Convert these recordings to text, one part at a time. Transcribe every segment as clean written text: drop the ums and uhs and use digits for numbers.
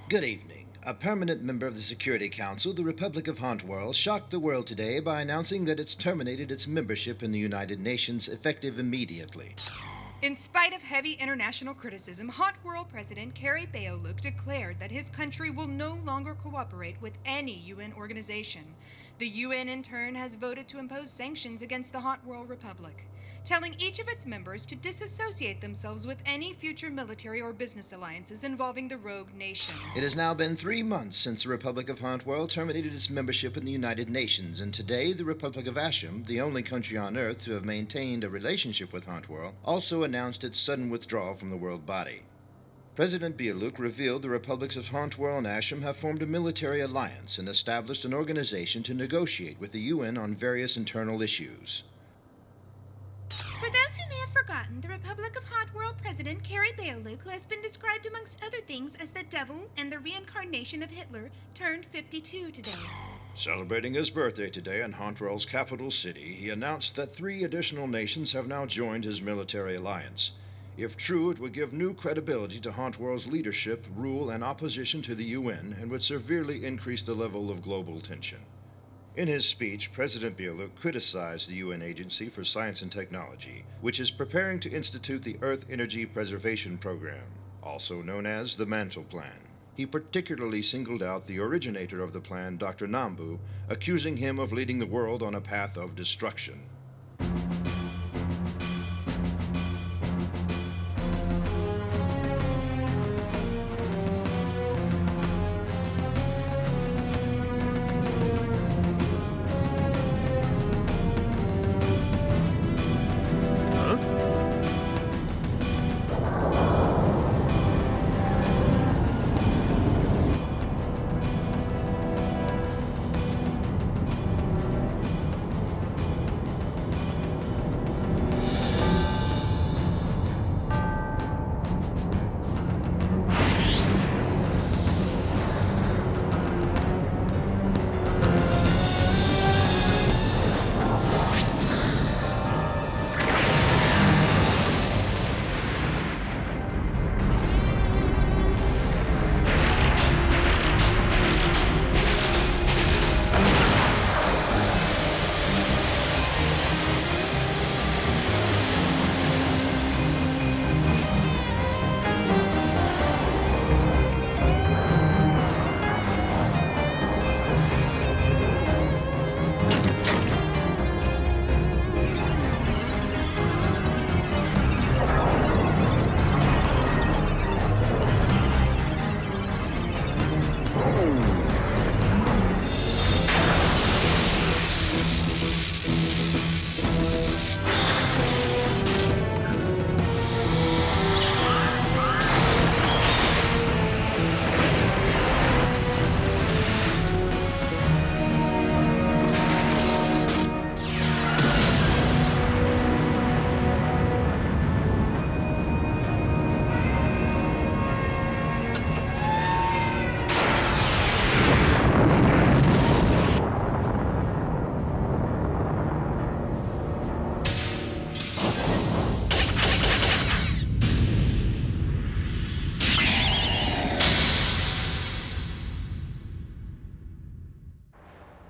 Good evening. A permanent member of the Security Council, the Republic of Hauntworld, shocked the world today by announcing that it's terminated its membership in the United Nations effective immediately. In spite of heavy international criticism, Hot World President Kerry Beoluk declared that his country will no longer cooperate with any UN organization. The UN, in turn, has voted to impose sanctions against the Hot World Republic, telling each of its members to disassociate themselves with any future military or business alliances involving the rogue nation. It has now been 3 months since the Republic of Hauntworld terminated its membership in the United Nations, and today the Republic of Asham, the only country on Earth to have maintained a relationship with Hauntworld, also announced its sudden withdrawal from the world body. President Beoluk revealed the Republics of Hauntworld and Asham have formed a military alliance and established an organization to negotiate with the UN on various internal issues. For those who may have forgotten, the Republic of Hot World President Kerry Beoluk, who has been described amongst other things as the devil and the reincarnation of Hitler, turned 52 today. Celebrating his birthday today in Hauntworld's capital city, he announced that 3 additional nations have now joined his military alliance. If true, it would give new credibility to Hauntworld's leadership, rule, and opposition to the UN, and would severely increase the level of global tension. In his speech, President Beoluk criticized the UN Agency for Science and Technology, which is preparing to institute the Earth Energy Preservation Program, also known as the Mantle Plan. He particularly singled out the originator of the plan, Dr. Nambu, accusing him of leading the world on a path of destruction.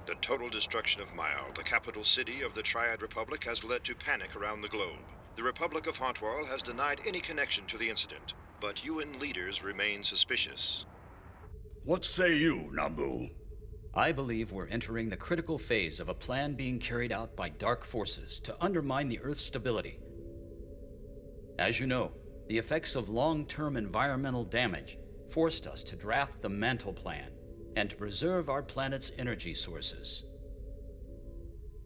The total destruction of Mile, the capital city of the Triad Republic, has led to panic around the globe. The Republic of Hauntworld has denied any connection to the incident, but UN leaders remain suspicious. What say you, Nambu? I believe we're entering the critical phase of a plan being carried out by dark forces to undermine the Earth's stability. As you know, the effects of long-term environmental damage forced us to draft the Mantle Plan and to preserve our planet's energy sources.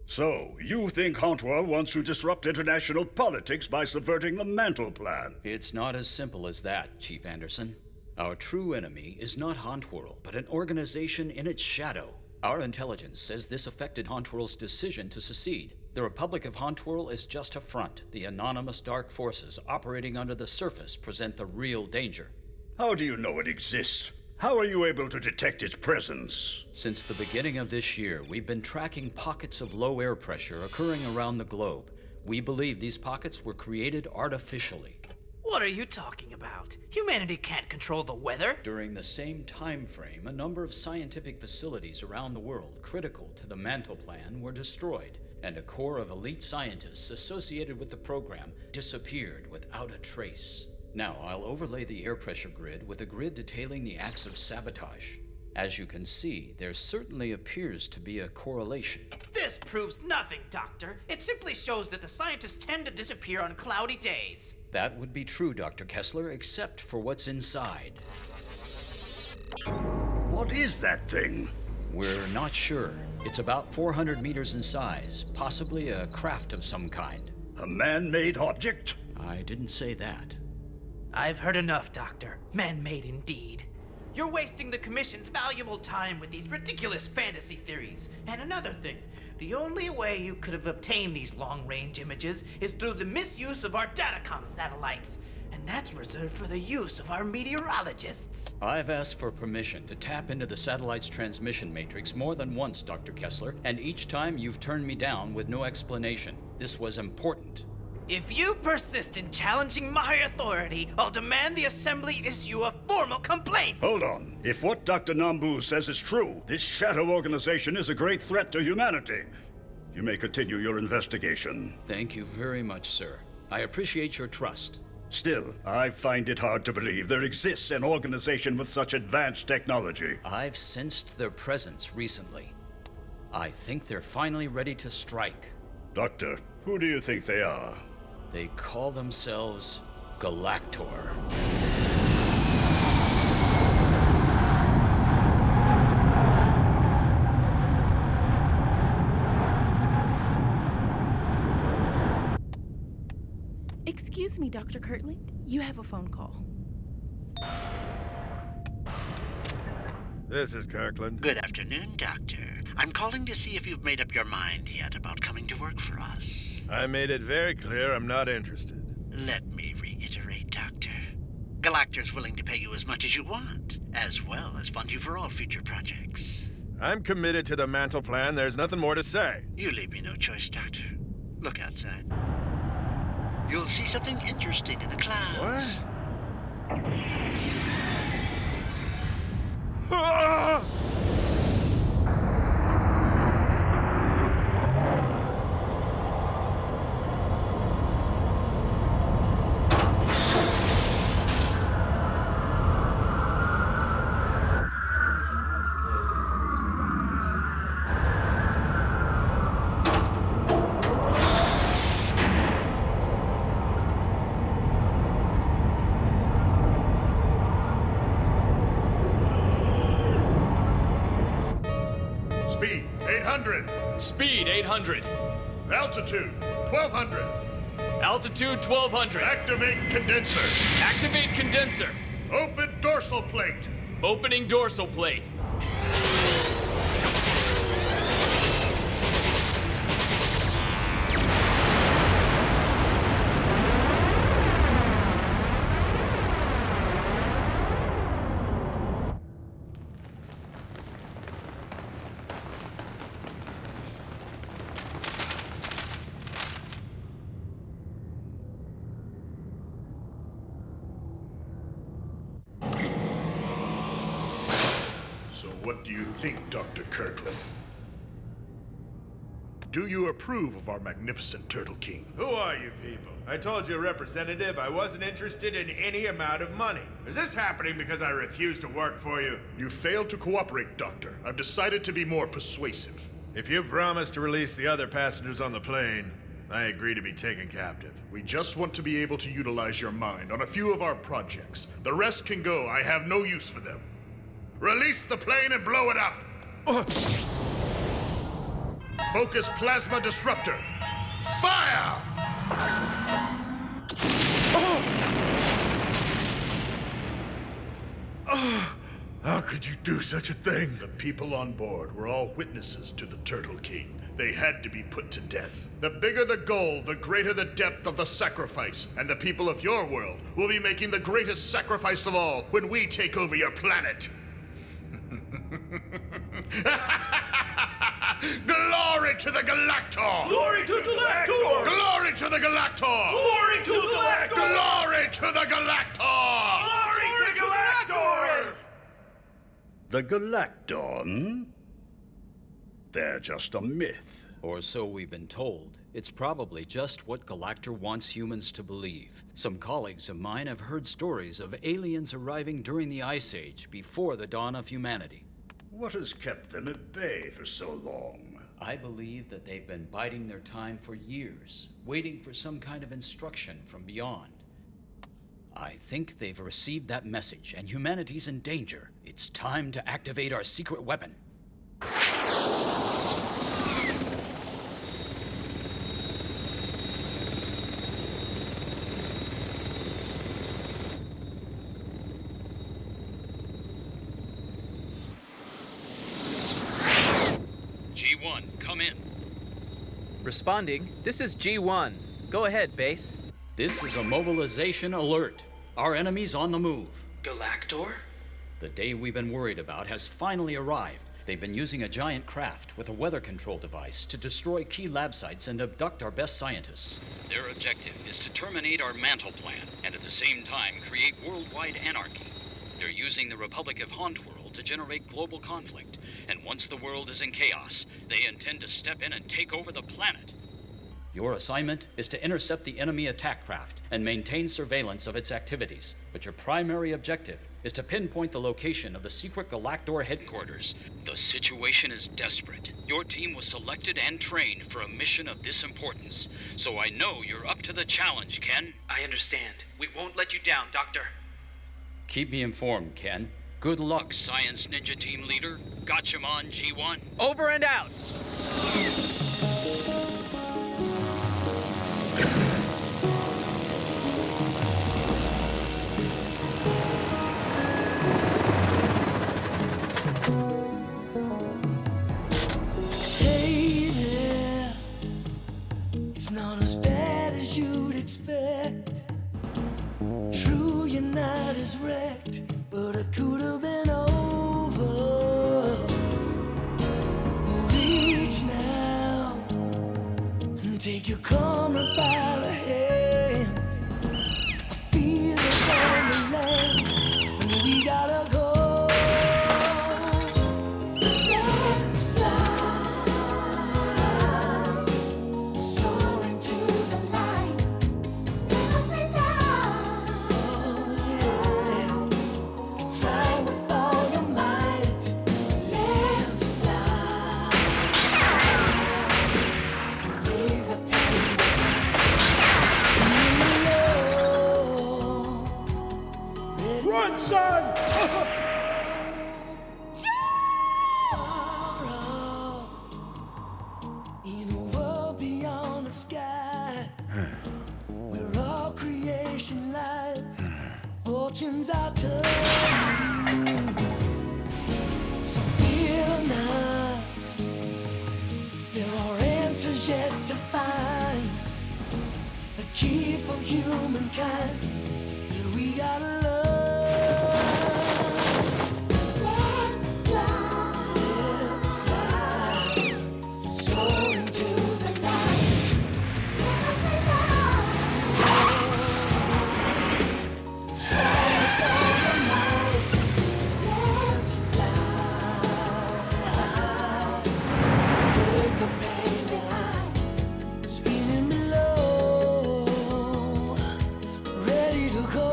So, you think Hauntworld wants to disrupt international politics by subverting the Mantle Plan? It's not as simple as that, Chief Anderson. Our true enemy is not Hauntworld, but an organization in its shadow. Our intelligence says this affected Hauntworld's decision to secede. The Republic of Hauntworld is just a front. The anonymous dark forces operating under the surface present the real danger. How do you know it exists? How are you able to detect its presence? Since the beginning of this year, we've been tracking pockets of low air pressure occurring around the globe. We believe these pockets were created artificially. What are you talking about? Humanity can't control the weather. During the same time frame, a number of scientific facilities around the world critical to the Mantle Plan were destroyed, and a core of elite scientists associated with the program disappeared without a trace. Now, I'll overlay the air pressure grid with a grid detailing the acts of sabotage. As you can see, there certainly appears to be a correlation. This proves nothing, Doctor. It simply shows that the scientists tend to disappear on cloudy days. That would be true, Dr. Kessler, except for what's inside. What is that thing? We're not sure. It's about 400 meters in size, possibly a craft of some kind. A man-made object? I didn't say that. I've heard enough, Doctor. Man-made indeed. You're wasting the Commission's valuable time with these ridiculous fantasy theories. And another thing, the only way you could have obtained these long-range images is through the misuse of our datacom satellites. And that's reserved for the use of our meteorologists. I've asked for permission to tap into the satellite's transmission matrix more than once, Dr. Kessler, and each time you've turned me down with no explanation. This was important. If you persist in challenging my authority, I'll demand the Assembly issue a formal complaint! Hold on. If what Dr. Nambu says is true, this shadow organization is a great threat to humanity. You may continue your investigation. Thank you very much, sir. I appreciate your trust. Still, I find it hard to believe there exists an organization with such advanced technology. I've sensed their presence recently. I think they're finally ready to strike. Doctor, who do you think they are? They call themselves Galactor. Excuse me, Dr. Kirtland. You have a phone call. This is Kirkland. Good afternoon, Doctor. I'm calling to see if you've made up your mind yet about coming to work for us. I made it very clear I'm not interested. Let me reiterate, Doctor. Galactor's willing to pay you as much as you want, as well as fund you for all future projects. I'm committed to the Mantle Plan. There's nothing more to say. You leave me no choice, Doctor. Look outside. You'll see something interesting in the clouds. What? Ah! Speed, 800. Speed, 800. Altitude, 1200. Altitude, 1200. Activate condenser. Activate condenser. Open dorsal plate. Opening dorsal plate. So what do you think, Dr. Kirkland? Do you approve of our magnificent Turtle King? Who are you people? I told you, Representative, I wasn't interested in any amount of money. Is this happening because I refuse to work for you? You failed to cooperate, Doctor. I've decided to be more persuasive. If you promise to release the other passengers on the plane, I agree to be taken captive. We just want to be able to utilize your mind on a few of our projects. The rest can go. I have no use for them. Release the plane and blow it up! Focus plasma disruptor. Fire! How could you do such a thing? The people on board were all witnesses to the Turtle King. They had to be put to death. The bigger the goal, the greater the depth of the sacrifice. And the people of your world will be making the greatest sacrifice of all when we take over your planet. Glory! Glory to the Galactor! Glory to Galactor! Glory to the Galactor! Glory to Galactor! Glory to the Galactor! Glory to Galactor! The Galactor, hmm? They're just a myth. Or so we've been told. It's probably just what Galactor wants humans to believe. Some colleagues of mine have heard stories of aliens arriving during the Ice Age, before the dawn of humanity. What has kept them at bay for so long? I believe that they've been biding their time for years, waiting for some kind of instruction from beyond. I think they've received that message, and humanity's in danger. It's time to activate our secret weapon. G1, come in. Responding. This is G1. Go ahead, base. This is a mobilization alert. Our enemy's on the move. Galactor? The day we've been worried about has finally arrived. They've been using a giant craft with a weather control device to destroy key lab sites and abduct our best scientists. Their objective is to terminate our mantle plan and at the same time create worldwide anarchy. They're using the Republic of Hauntworld to generate global conflict, and once the world is in chaos, they intend to step in and take over the planet. Your assignment is to intercept the enemy attack craft and maintain surveillance of its activities. But your primary objective is to pinpoint the location of the secret Galactor headquarters. The situation is desperate. Your team was selected and trained for a mission of this importance, so I know you're up to the challenge, Ken. I understand. We won't let you down, Doctor. Keep me informed, Ken. Good luck, Science Ninja Team Leader, Gatchaman G1. Over and out! Hey there, it's not as bad as you'd expect. True, you're not as wrecked, but it could have been over. Reach now and take your karma by the hand. I feel it's on the land, and we gotta go. Let's fly, soaring to the light. Never say die. Try with all your might. Let's fly. Leave the pain behind. Run, son! In a world beyond the sky, where all creation lies, fortunes are turning. So fear not, there are answers yet to find. The key for humankind that we gotta learn. Let's fly, soaring to the light. Never say die. Try with all your might. Let's fly. Leave the pain behind. Spinning below, ready to go.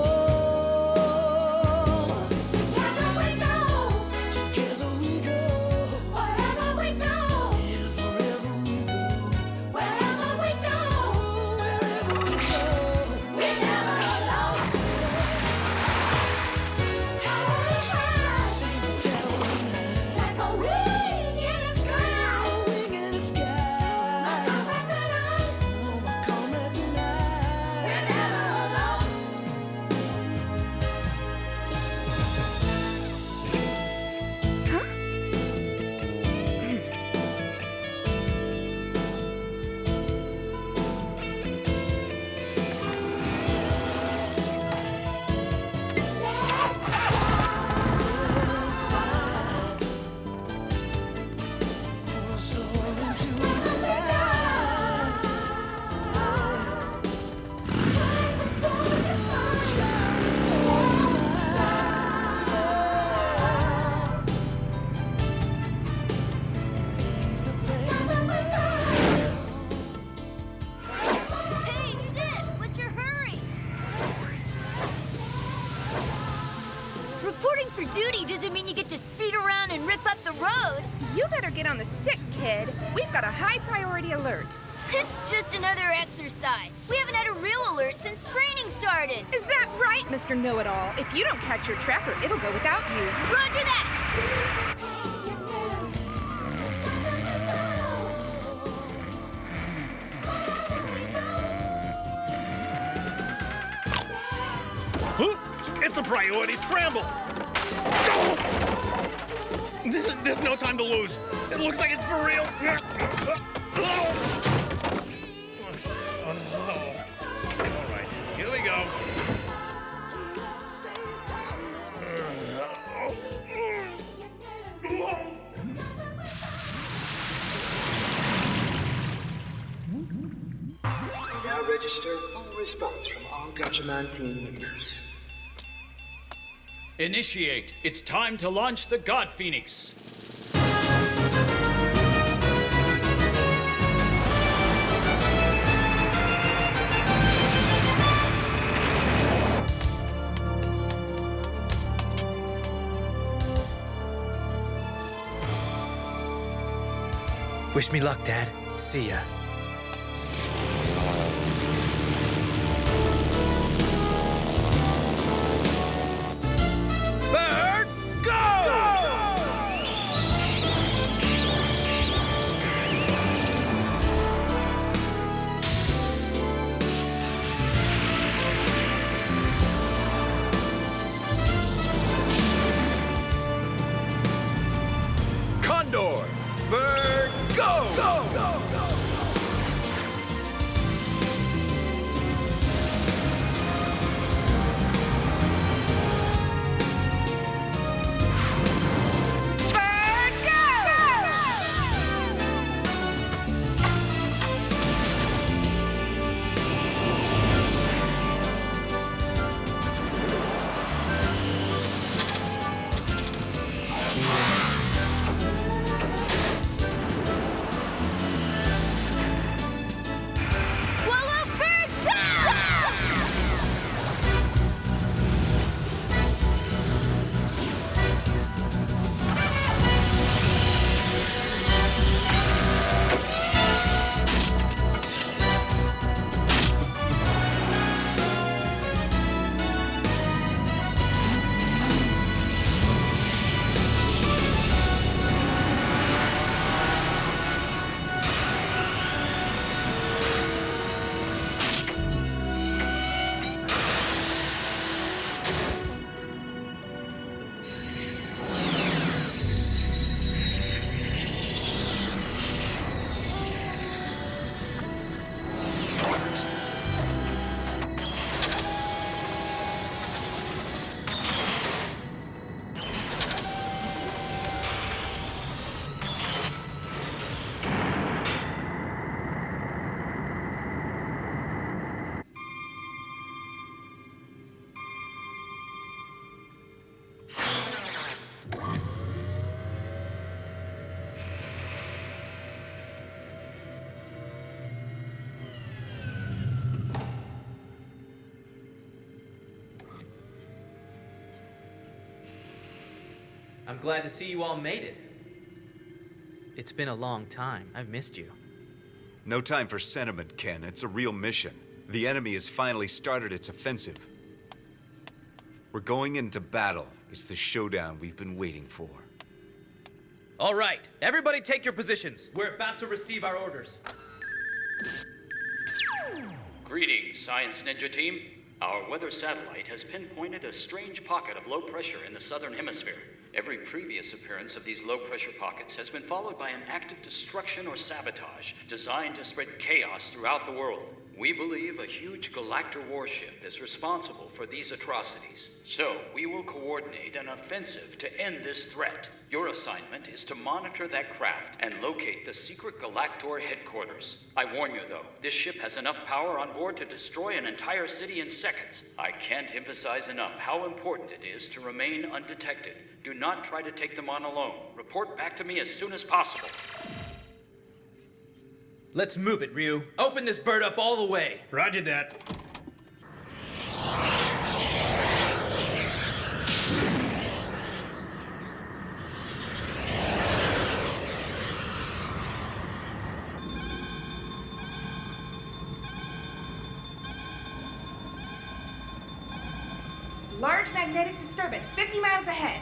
rip up the road. You better get on the stick, kid. We've got a high priority alert. It's just another exercise. We haven't had a real alert since training started. Is that right, Mr. Know-It-All? If you don't catch your tracker, it'll go without you. Roger that! It's a priority scramble! There's no time to lose. It looks like it's for real. All right, here we go. Now register full response from all Gatchaman team members. Initiate. It's time to launch the God Phoenix. Wish me luck, Dad. See ya. Bird, go! Condor, bird, go! Go! Go! Go! I'm glad to see you all made it. It's been a long time. I've missed you. No time for sentiment, Ken. It's a real mission. The enemy has finally started its offensive. We're going into battle. It's the showdown we've been waiting for. All right, everybody take your positions. We're about to receive our orders. Greetings, Science Ninja Team. Our weather satellite has pinpointed a strange pocket of low pressure in the southern hemisphere. Every previous appearance of these low-pressure pockets has been followed by an act of destruction or sabotage designed to spread chaos throughout the world. We believe a huge galactor warship is responsible for these atrocities. So, we will coordinate an offensive to end this threat. Your assignment is to monitor that craft and locate the secret galactor headquarters. I warn you, though, this ship has enough power on board to destroy an entire city in seconds. I can't emphasize enough how important it is to remain undetected. Do not try to take them on alone. Report back to me as soon as possible. Let's move it, Ryu. Open this bird up all the way. Roger that. Large magnetic disturbance 50 miles ahead.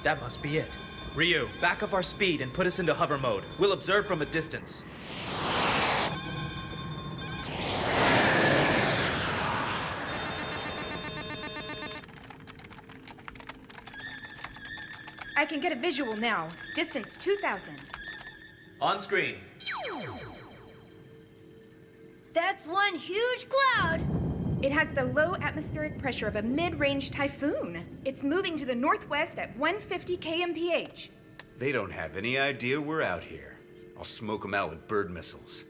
That must be it. Ryu, back up our speed and put us into hover mode. We'll observe from a distance. I can get a visual now. Distance 2,000. On screen. That's one huge cloud. It has the low atmospheric pressure of a mid-range typhoon. It's moving to the northwest at 150 kmph. They don't have any idea we're out here. I'll smoke them out with bird missiles.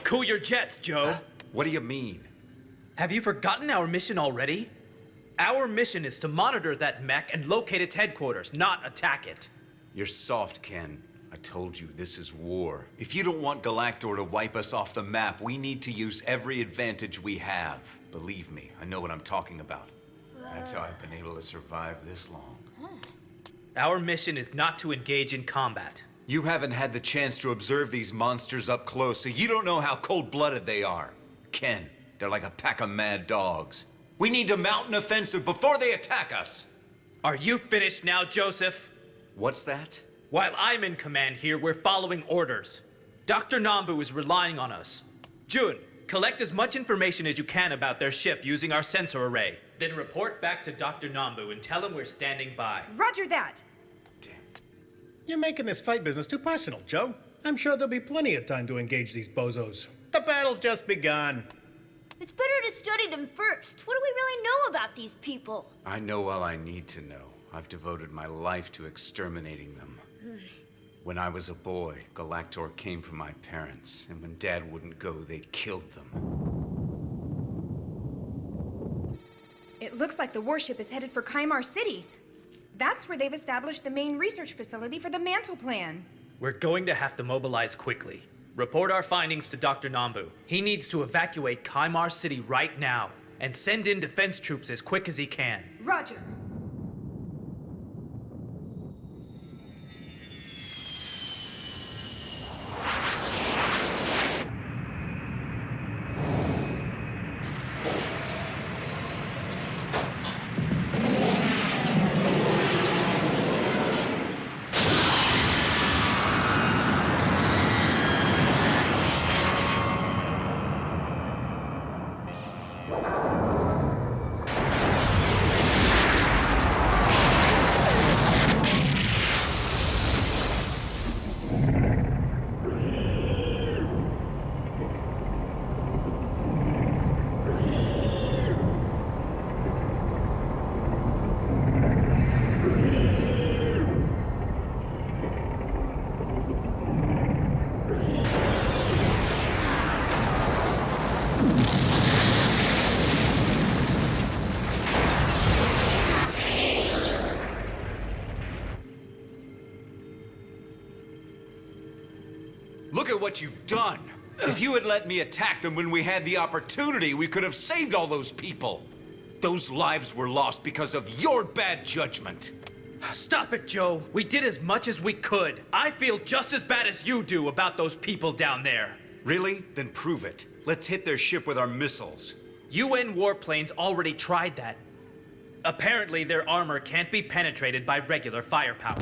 Cool your jets, Joe. What do you mean? Have you forgotten our mission already? Our mission is to monitor that mech and locate its headquarters, not attack it. You're soft, Ken. I told you, this is war. If you don't want Galactor to wipe us off the map, we need to use every advantage we have. Believe me, I know what I'm talking about. That's how I've been able to survive this long. Our mission is not to engage in combat. You haven't had the chance to observe these monsters up close, so you don't know how cold-blooded they are. Ken, they're like a pack of mad dogs. We need to mount an offensive before they attack us. Are you finished now, Joseph? What's that? While I'm in command here, we're following orders. Dr. Nambu is relying on us. Jun, collect as much information as you can about their ship using our sensor array. Then report back to Dr. Nambu and tell him we're standing by. Roger that. You're making this fight business too personal, Joe. I'm sure there'll be plenty of time to engage these bozos. The battle's just begun. It's better to study them first. What do we really know about these people? I know all I need to know. I've devoted my life to exterminating them. When I was a boy, Galactor came for my parents, and when Dad wouldn't go, they'd killed them. It looks like the warship is headed for Kaimar City. That's where they've established the main research facility for the Mantle Plan. We're going to have to mobilize quickly. Report our findings to Dr. Nambu. He needs to evacuate Kaimar City right now and send in defense troops as quick as he can. Roger. Look at what you've done! If you had let me attack them when we had the opportunity, we could have saved all those people! Those lives were lost because of your bad judgment! Stop it, Joe! We did as much as we could! I feel just as bad as you do about those people down there! Really? Then prove it. Let's hit their ship with our missiles. UN warplanes already tried that. Apparently, their armor can't be penetrated by regular firepower.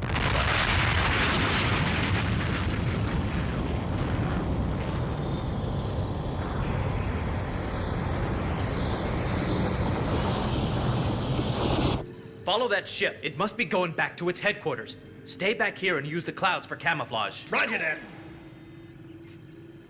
Follow that ship. It must be going back to its headquarters. Stay back here and use the clouds for camouflage. Roger that.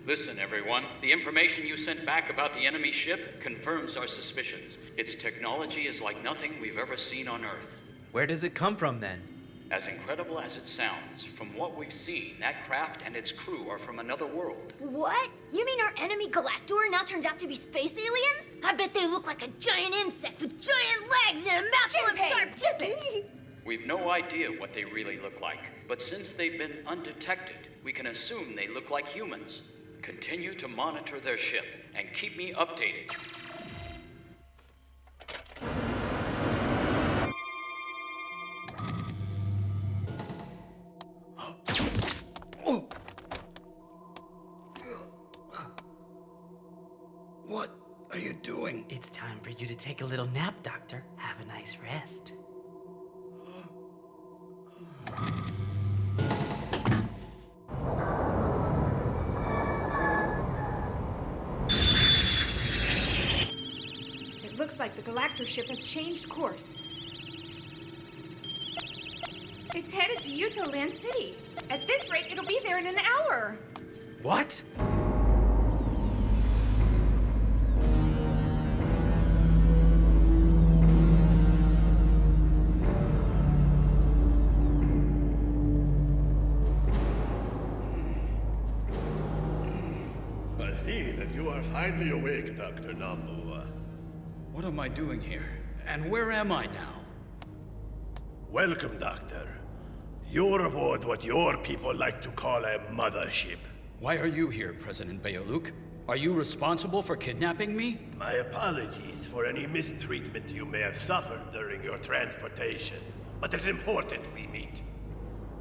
Listen, everyone. The information you sent back about the enemy ship confirms our suspicions. Its technology is like nothing we've ever seen on Earth. Where does it come from, then? As incredible as it sounds, from what we've seen, that craft and its crew are from another world. What? You mean our enemy Galactor now turns out to be space aliens? I bet they look like a giant insect with giant legs and a mouthful of sharp teeth. We've no idea what they really look like, but since they've been undetected, we can assume they look like humans. Continue to monitor their ship and keep me updated. are you doing? It's time for you to take a little nap, Doctor. Have a nice rest. It looks like the Galactor ship has changed course. It's headed to Utoland City. At this rate, it'll be there in an hour. What? I see that you are finally awake, Dr. Nambu. What am I doing here? And where am I now? Welcome, Doctor. You're aboard what your people like to call a mothership. Why are you here, President Beoluk? Are you responsible for kidnapping me? My apologies for any mistreatment you may have suffered during your transportation. But it's important we meet.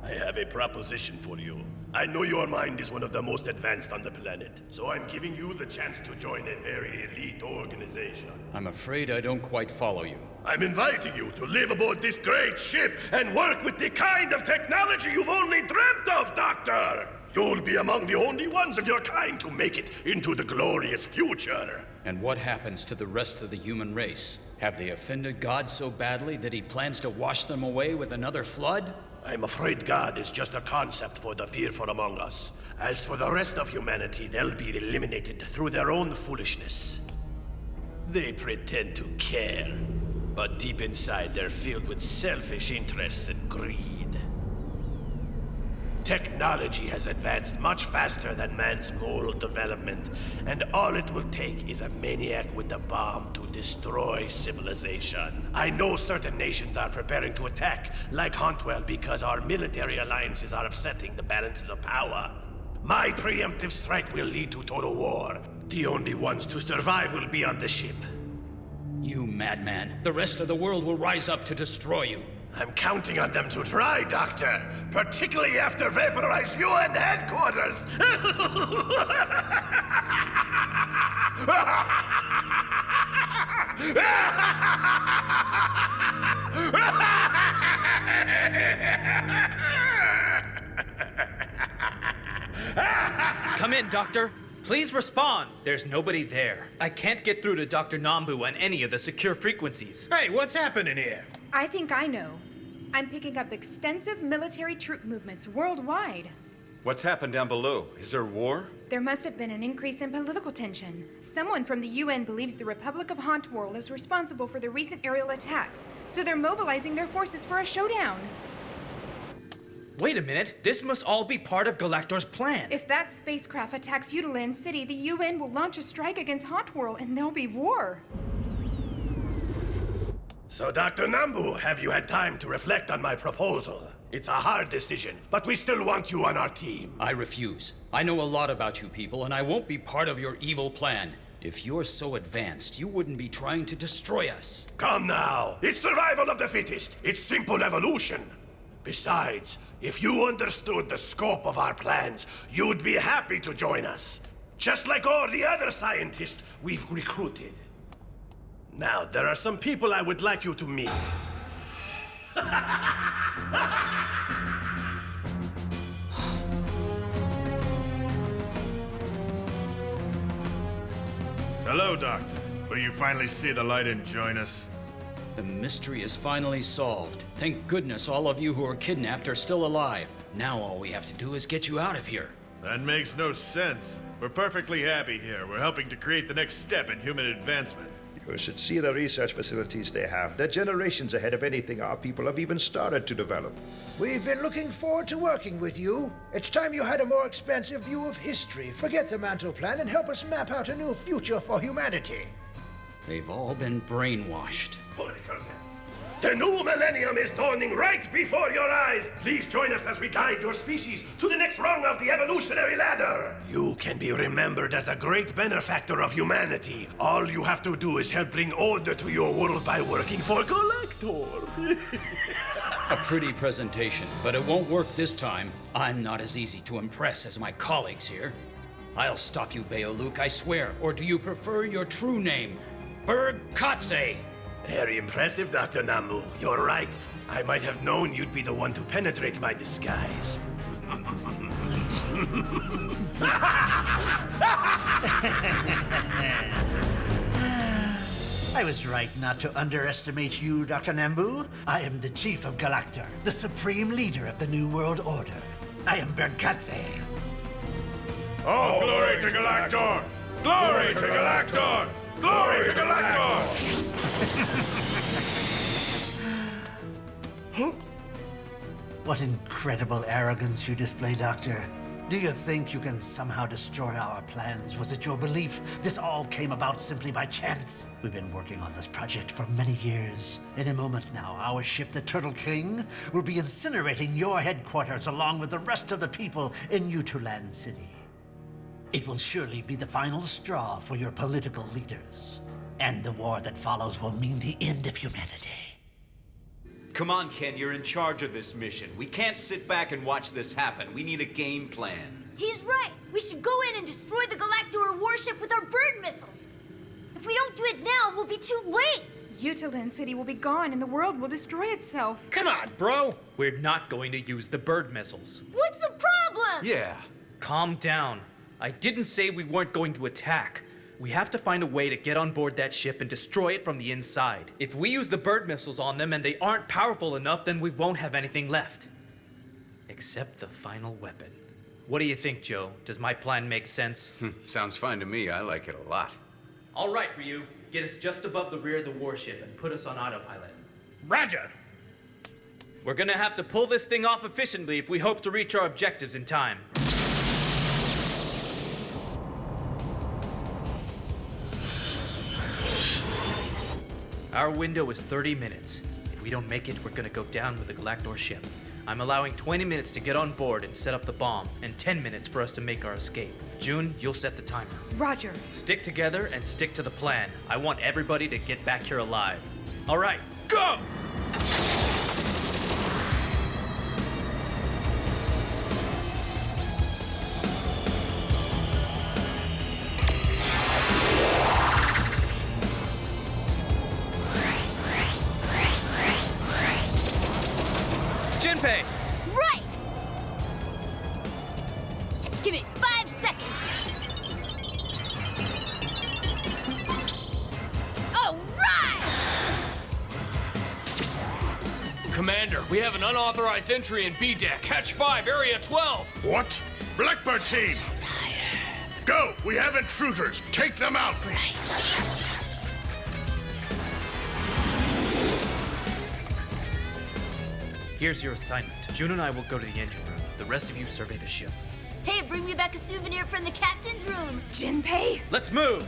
I have a proposition for you. I know your mind is one of the most advanced on the planet, so I'm giving you the chance to join a very elite organization. I'm afraid I don't quite follow you. I'm inviting you to live aboard this great ship and work with the kind of technology you've only dreamt of, Doctor! You'll be among the only ones of your kind to make it into the glorious future. And what happens to the rest of the human race? Have they offended God so badly that he plans to wash them away with another flood? I'm afraid God is just a concept for the fearful among us. As for the rest of humanity, they'll be eliminated through their own foolishness. They pretend to care, but deep inside they're filled with selfish interests and greed. Technology has advanced much faster than man's moral development, and all it will take is a maniac with a bomb to destroy civilization. I know certain nations are preparing to attack, like Hantwell, because our military alliances are upsetting the balances of power. My preemptive strike will lead to total war. The only ones to survive will be on the ship. You madman. The rest of the world will rise up to destroy you. I'm counting on them to try, Doctor. Particularly after Vaporize UN headquarters. Come in, Doctor. Please respond. There's nobody there. I can't get through to Dr. Nambu on any of the secure frequencies. Hey, what's happening here? I think I know. I'm picking up extensive military troop movements worldwide. What's happened down below? Is there war? There must have been an increase in political tension. Someone from the UN believes the Republic of Hantworld is responsible for the recent aerial attacks, so they're mobilizing their forces for a showdown. Wait a minute. This must all be part of Galactor's plan. If that spacecraft attacks Utoland City, the UN will launch a strike against Hantworld and there'll be war. So, Dr. Nambu, have you had time to reflect on my proposal? It's a hard decision, but we still want you on our team. I refuse. I know a lot about you people, and I won't be part of your evil plan. If you're so advanced, you wouldn't be trying to destroy us. Come now. It's survival of the fittest. It's simple evolution. Besides, if you understood the scope of our plans, you'd be happy to join us. Just like all the other scientists we've recruited. Now, there are some people I would like you to meet. Hello, Doctor. Will you finally see the light and join us? The mystery is finally solved. Thank goodness all of you who were kidnapped are still alive. Now all we have to do is get you out of here. That makes no sense. We're perfectly happy here. We're helping to create the next step in human advancement. You should see the research facilities they have. They're generations ahead of anything our people have even started to develop. We've been looking forward to working with you. It's time you had a more expansive view of history. Forget the Mantle Plan and help us map out a new future for humanity. They've all been brainwashed. The new millennium is dawning right before your eyes. Please join us as we guide your species to the next rung of the evolutionary ladder. You can be remembered as a great benefactor of humanity. All you have to do is help bring order to your world by working for Galactor. A pretty presentation, but it won't work this time. I'm not as easy to impress as my colleagues here. I'll stop you, Beoluk, I swear. Or do you prefer your true name, Bergkatze? Very impressive, Dr. Nambu. You're right. I might have known you'd be the one to penetrate my disguise. I was right not to underestimate you, Dr. Nambu. I am the Chief of Galactor, the supreme leader of the New World Order. I am Bergkatze. Oh, glory to Galactor! Glory to Galactor! Glory to Galactor! What incredible arrogance you display, Doctor. Do you think you can somehow destroy our plans? Was it your belief this all came about simply by chance? We've been working on this project for many years. In a moment now, our ship, the Turtle King, will be incinerating your headquarters along with the rest of the people in Utuland City. It will surely be the final straw for your political leaders. And the war that follows will mean the end of humanity. Come on, Ken, you're in charge of this mission. We can't sit back and watch this happen. We need a game plan. He's right. We should go in and destroy the Galactor warship with our bird missiles. If we don't do it now, we'll be too late. Utuland City will be gone and the world will destroy itself. Come on, bro. We're not going to use the bird missiles. What's the problem? Yeah. Calm down. I didn't say we weren't going to attack. We have to find a way to get on board that ship and destroy it from the inside. If we use the bird missiles on them and they aren't powerful enough, then we won't have anything left. Except the final weapon. What do you think, Joe? Does my plan make sense? Sounds fine to me. I like it a lot. All right, Ryu. Get us just above the rear of the warship and put us on autopilot. Roger. We're gonna have to pull this thing off efficiently if we hope to reach our objectives in time. Our window is 30 minutes. If we don't make it, we're gonna go down with the Galactor ship. I'm allowing 20 minutes to get on board and set up the bomb, and 10 minutes for us to make our escape. June, you'll set the timer. Roger. Stick together and stick to the plan. I want everybody to get back here alive. All right, go! Jinpei! Right! Give me 5 seconds. All right! Commander, we have an unauthorized entry in B deck. Hatch 5, Area 12. What? Blackbird team! Go! We have intruders! Take them out! Here's your assignment. June and I will go to the engine room. The rest of you survey the ship. Hey, bring me back a souvenir from the captain's room. Jinpei? Let's move!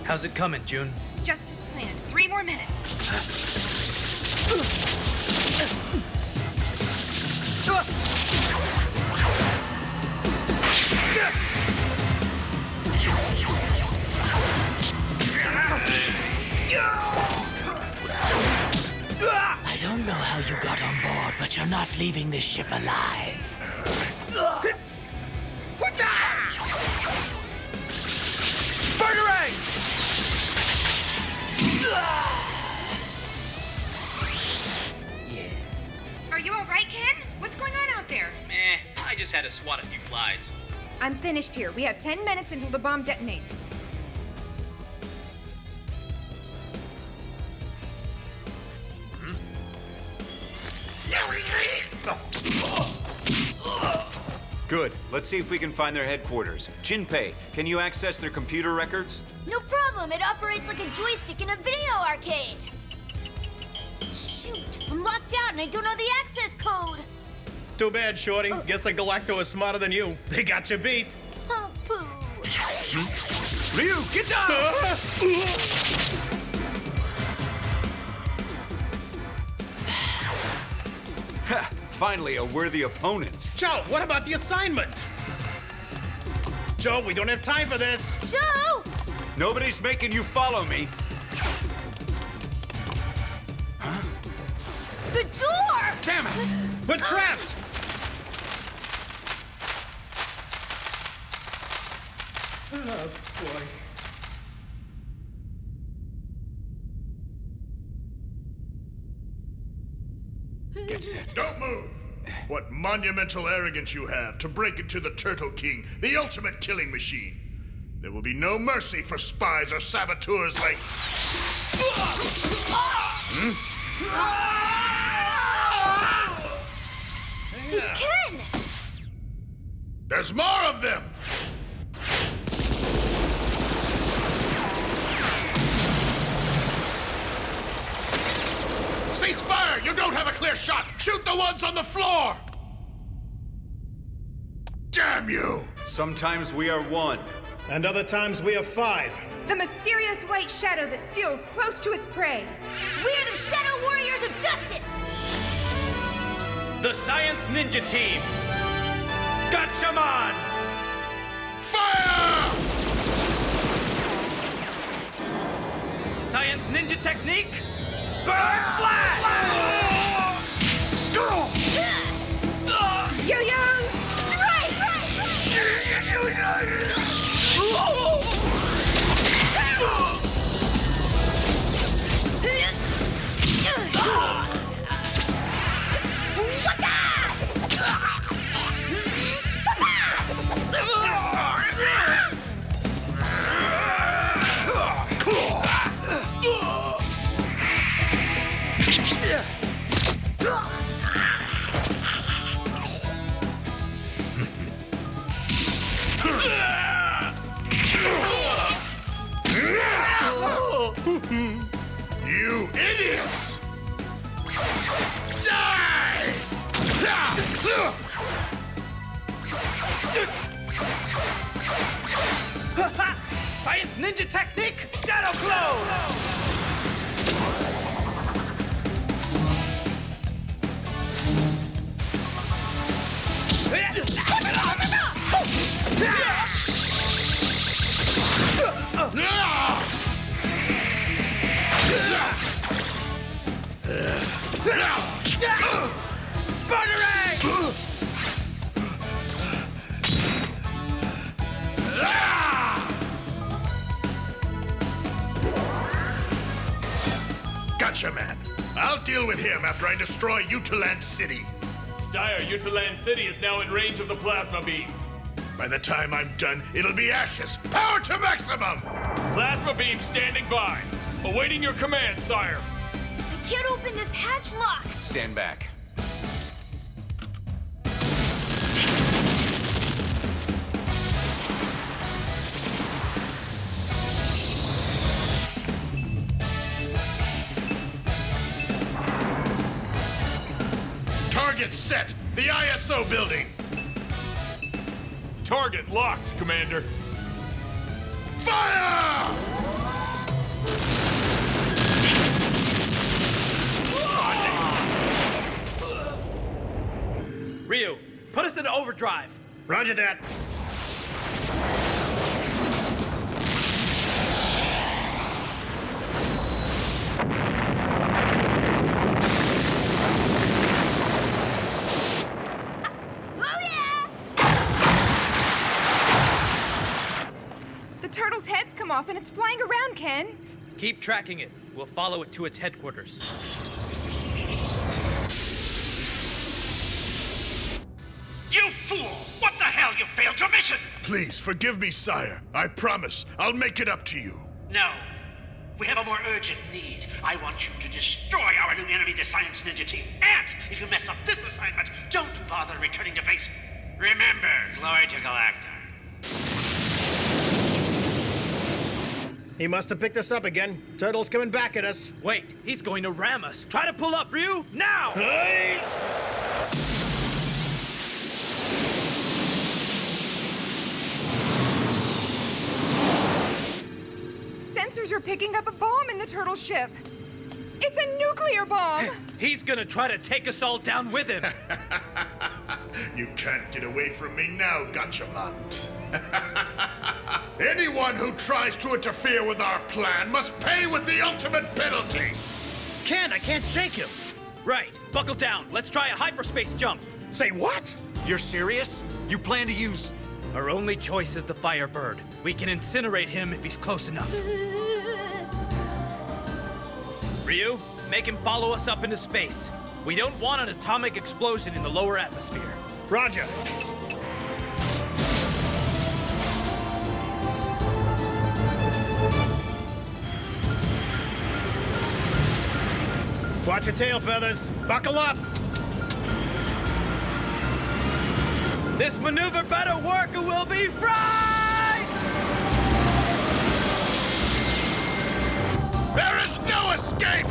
How's it coming, June? Just as planned. 3 more minutes. I don't know how you got on board, but you're not leaving this ship alive. What the? Burger Ace! Are you alright, Ken? What's going on out there? I just had to swat a few flies. I'm finished here. We have 10 minutes until the bomb detonates. Good. Let's see if we can find their headquarters. Jinpei, can you access their computer records? No problem. It operates like a joystick in a video arcade. Shoot, I'm locked out and I don't know the access code. Too bad, Shorty. Guess the Galacto is smarter than you. They got you beat. Oh, poo. Ryu, get down! Finally, a worthy opponent. Joe, what about the assignment? Joe, we don't have time for this. Joe! Nobody's making you follow me. The door! Damn it! We're trapped! Oh, boy. Get set. Don't move! What monumental arrogance you have to break into the Turtle King, the ultimate killing machine. There will be no mercy for spies or saboteurs like... It's Ken! There's more of them! Cease fire! You don't have a clear shot! Shoot the ones on the floor! Damn you! Sometimes we are one. And other times we are 5. The mysterious white shadow that steals close to its prey. We're the Shadow Warriors of Justice! The Science Ninja Team! Gatchaman! Fire! Science Ninja Technique! Burn Flash! Yo-yo! Strike! You idiots! Die! Science Ninja Technique! Shadow Clone! Gatchaman. I'll deal with him after I destroy Utaland City. Sire, Utaland City is now in range of the plasma beam. By the time I'm done, it'll be ashes. Power to maximum! Plasma beam standing by. Awaiting your command, sire. I can't open this hatch lock! Stand back. Target set! The ISO building! Target locked, Commander. Fire! Ryu, put us in overdrive. Roger that. The turtle's head's come off and it's flying around, Ken. Keep tracking it. We'll follow it to its headquarters. You fool! What the hell? You failed your mission! Please, forgive me, sire. I promise, I'll make it up to you. No. We have a more urgent need. I want you to destroy our new enemy, the Science Ninja Team. And if you mess up this assignment, don't bother returning to base. Remember, glory to Galactor. He must have picked us up again. Turtle's coming back at us. Wait, he's going to ram us. Try to pull up, Ryu, now! Hey! Sensors are picking up a bomb in the turtle ship. It's a nuclear firebomb! He's gonna try to take us all down with him. You can't get away from me now, Gatchaman. Anyone who tries to interfere with our plan must pay with the ultimate penalty. Ken, I can't shake him. Right, buckle down. Let's try a hyperspace jump. Say what? You're serious? You plan to use... Our only choice is the Firebird. We can incinerate him if he's close enough. Ryu, make him follow us up into space. We don't want an atomic explosion in the lower atmosphere. Roger. Watch your tail feathers. Buckle up. This maneuver better work or we'll be fried! There is no escape!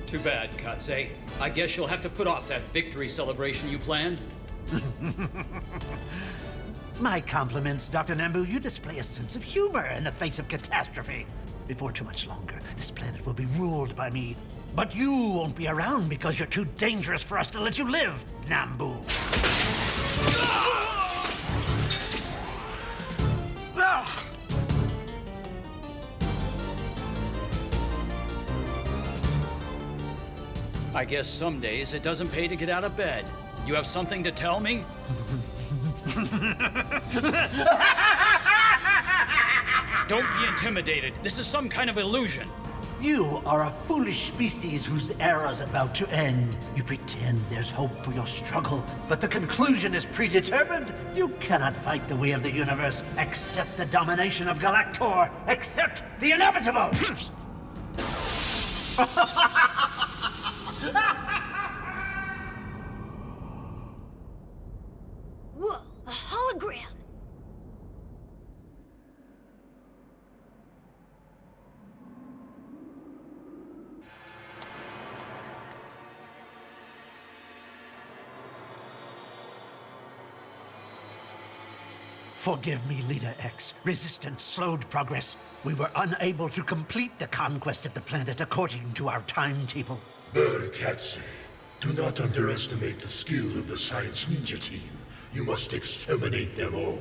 Too bad, Katse. I guess you'll have to put off that victory celebration you planned. My compliments, Dr. Nambu. You display a sense of humor in the face of catastrophe. Before too much longer, this planet will be ruled by me. But you won't be around because you're too dangerous for us to let you live, Nambu. I guess some days it doesn't pay to get out of bed. You have something to tell me? Don't be intimidated. This is some kind of illusion. You are a foolish species whose era's about to end. You pretend there's hope for your struggle, but the conclusion is predetermined. You cannot fight the way of the universe. Accept the domination of Galactor. Accept the inevitable. Whoa, a hologram! Forgive me, Leader X. Resistance slowed progress. We were unable to complete the conquest of the planet according to our timetable. Katse, do not underestimate the skill of the Science Ninja team. You must exterminate them all.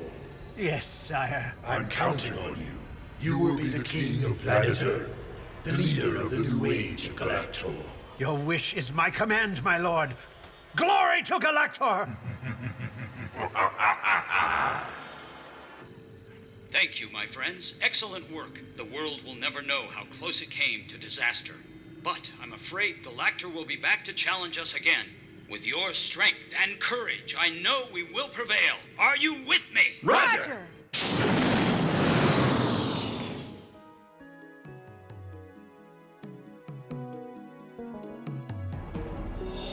Yes, sire. I'm counting on you. You will be the king of planet Earth, the leader of the new age of Galactor. Your wish is my command, my lord. Glory to Galactor! Thank you, my friends. Excellent work. The world will never know how close it came to disaster. But I'm afraid Galactor will be back to challenge us again. With your strength and courage, I know we will prevail. Are you with me? Roger!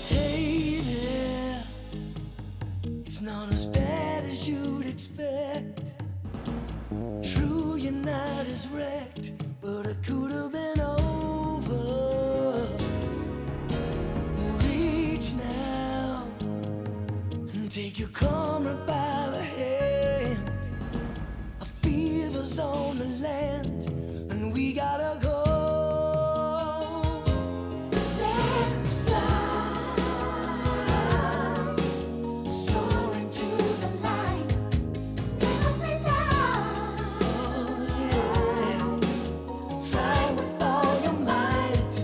Hey there, it's not as bad as you'd expect. True, you're not as wrecked, but it could have been over. Reach now and take your comrade by the hand. A fever's on the land, and we gotta go. Let's fly, soaring to the light. Never say die. Try with all your might.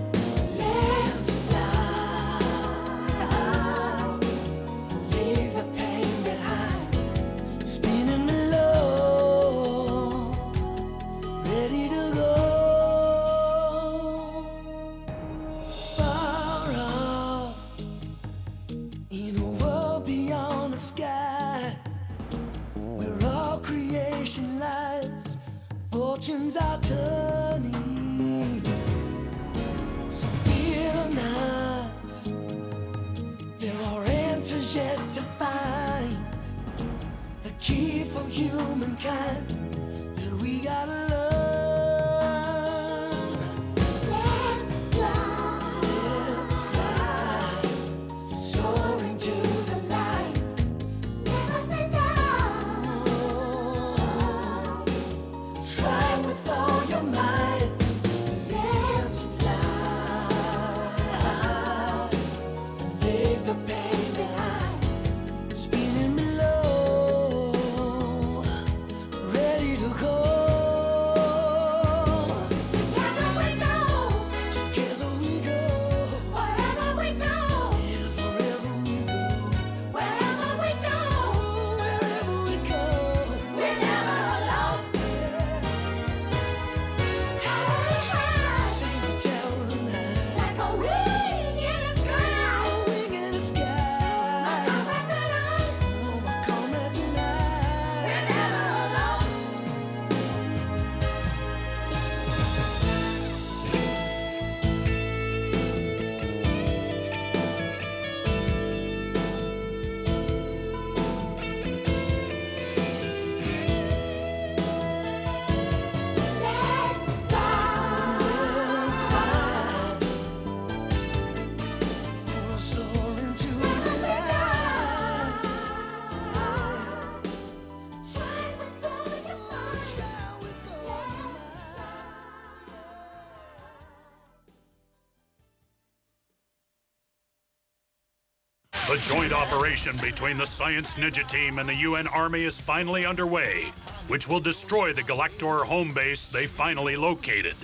Let's fly. Leave the pain behind. Spinning below. Ready to go. Far off. In a world beyond the sky. Where all creation lies. fortunes are turning. So fear not, there are answers yet to find. The key for humankind that we gotta learn. Let's fly, soaring to the light. Never say down. Try with all your might. Let's fly, leave the pain behind. Spinning below, ready to go. Together we go, together we go. Wherever we go, wherever we go. Wherever we go, wherever we go. We're never alone. Towering high, sing towering high, like a wing in the sky. A wing in the sky. My comrades and I, oh my comrades and I, we're never alone. Let's fly, soaring to the light. Try with all your might. Try with all your The joint operation between the Science Ninja Team and the UN Army is finally underway, which will destroy the Galactor home base they finally located.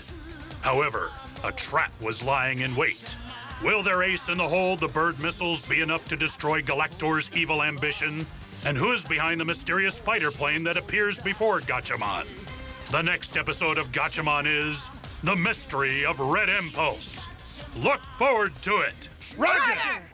However, a trap was lying in wait. Will their ace in the hole, the bird missiles, be enough to destroy Galactor's evil ambition? And who is behind the mysterious fighter plane that appears before Gatchaman? The next episode of Gatchaman is The Mystery of Red Impulse. Look forward to it. Roger!